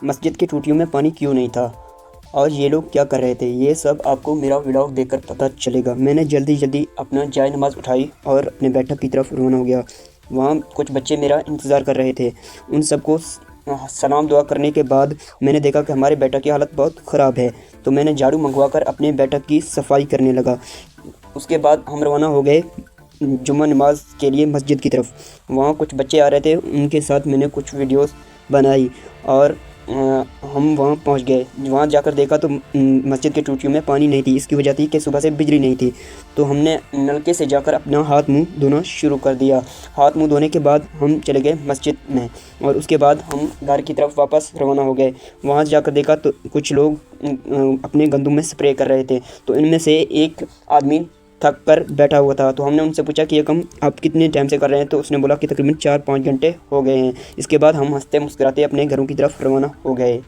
مسجد کی ٹوٹیوں میں پانی کیوں نہیں تھا اور یہ لوگ کیا کر رہے تھے، یہ سب آپ کو میرا ولاگ دیکھ کر پتہ چلے گا۔ میں نے جلدی اپنا جائے نماز اٹھائی اور اپنے بیٹھک کی طرف روانہ ہو گیا۔ وہاں کچھ بچے میرا انتظار کر رہے تھے۔ ان سب کو سلام دعا کرنے کے بعد میں نے دیکھا کہ ہمارے بیٹھک کی حالت بہت خراب ہے، تو میں نے جھاڑو منگوا کر اپنے بیٹھک کی صفائی کرنے لگا۔ اس کے بعد ہم روانہ ہو گئے جمعہ نماز کے لیے مسجد کی طرف۔ وہاں کچھ بچے آ رہے تھے، ان کے ساتھ میں نے کچھ ویڈیوز بنائی اور ہم وہاں پہنچ گئے۔ وہاں جا کر دیکھا تو مسجد کے ٹوٹیوں میں پانی نہیں تھی۔ اس کی وجہ تھی کہ صبح سے بجلی نہیں تھی، تو ہم نے نلکے سے جا کر اپنا ہاتھ منہ دھونا شروع کر دیا۔ ہاتھ منہ دھونے کے بعد ہم چلے گئے مسجد میں اور اس کے بعد ہم گھر کی طرف واپس روانہ ہو گئے۔ وہاں جا کر دیکھا تو کچھ لوگ اپنے گندم میں سپرے کر رہے تھے، تو ان میں سے ایک آدمی تھک کر بیٹھا ہوا تھا، تو ہم نے ان سے پوچھا کہ یہ کام آپ کتنے ٹائم سے کر رہے ہیں، تو اس نے بولا کہ تقریباً 4-5 گھنٹے ہو گئے ہیں۔ اس کے بعد ہم ہنستے مسکراتے اپنے گھروں کی طرف روانہ ہو گئے۔